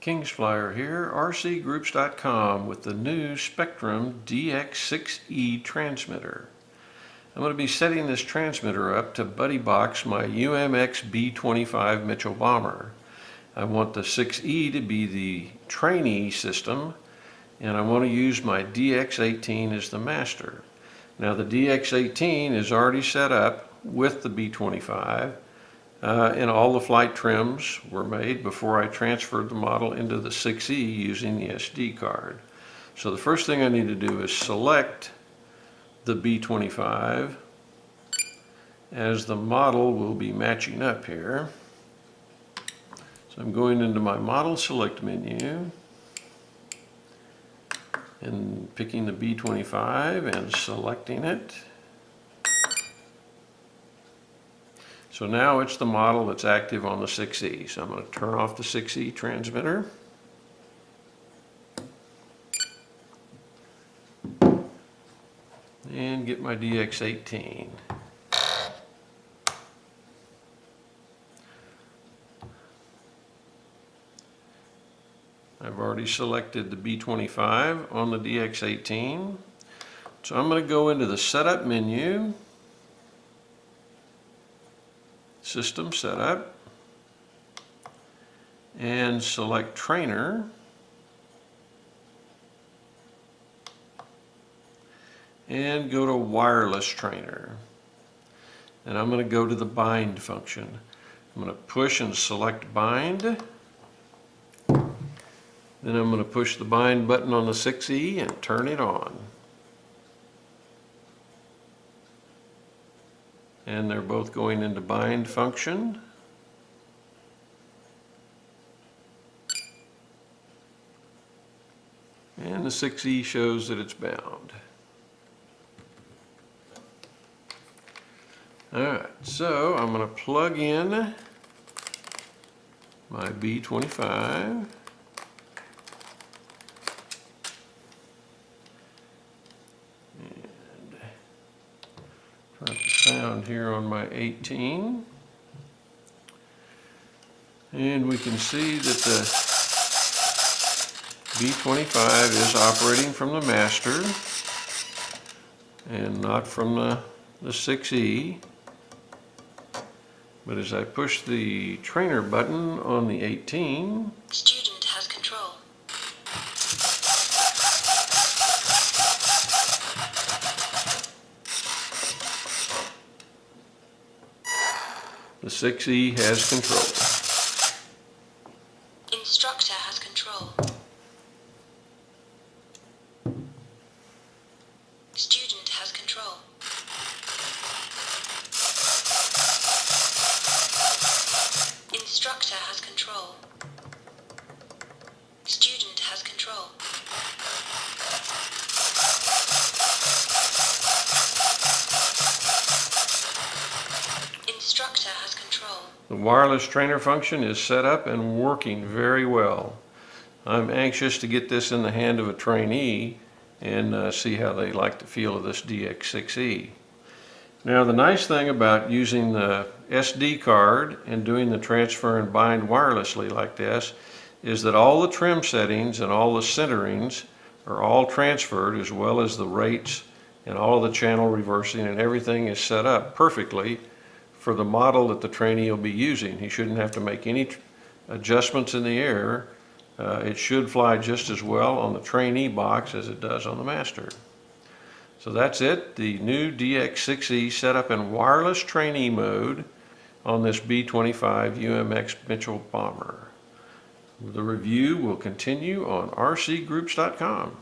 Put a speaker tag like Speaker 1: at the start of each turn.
Speaker 1: Kingsflyer here, rcgroups.com, with the new Spectrum DX6e transmitter. I'm going to be setting this transmitter up to buddy box my UMX B-25 Mitchell bomber. I want the 6E to be the trainee system, and I want to use my DX18 as the master. Now the DX18 is already set up with the B-25, and all the flight trims were made before I transferred the model into the 6E using the SD card. So the first thing I need to do is select the B-25, as the model will be matching up here. So I'm going into my model select menu and picking the B-25 and selecting it. So now it's the model that's active on the 6E. So I'm going to turn off the 6E transmitter. And get my DX18. I've already selected the B-25 on the DX18. So I'm going to go into the Setup menu, System Setup, and select Trainer. And go to Wireless Trainer. And I'm going to go to the Bind function. I'm going to push and select Bind. Then I'm going to push the Bind button on the 6E and turn it on. And they're both going into Bind function. And the 6E shows that it's bound. Alright, so I'm going to plug in my B-25. And turn up the sound here on my 18. And we can see that the B-25 is operating from the master and not from the 6E. But as I push the trainer button on the 18,
Speaker 2: student has control.
Speaker 1: The 6E has control.
Speaker 2: Instructor has control. Student has control. Instructor has control. Student has control. Instructor has control.
Speaker 1: The wireless trainer function is set up and working very well. I'm anxious to get this in the hand of a trainee and see how they like the feel of this DX6e. Now the nice thing about using the SD card and doing the transfer and bind wirelessly like this is that all the trim settings and all the centerings are all transferred, as well as the rates and all of the channel reversing, and everything is set up perfectly for the model that the trainee will be using. He shouldn't have to make any adjustments in the air. It should fly just as well on the trainee box as it does on the master. So that's it, the new DX6e set up in wireless trainee mode on this B-25 UMX Mitchell bomber. The review will continue on rcgroups.com.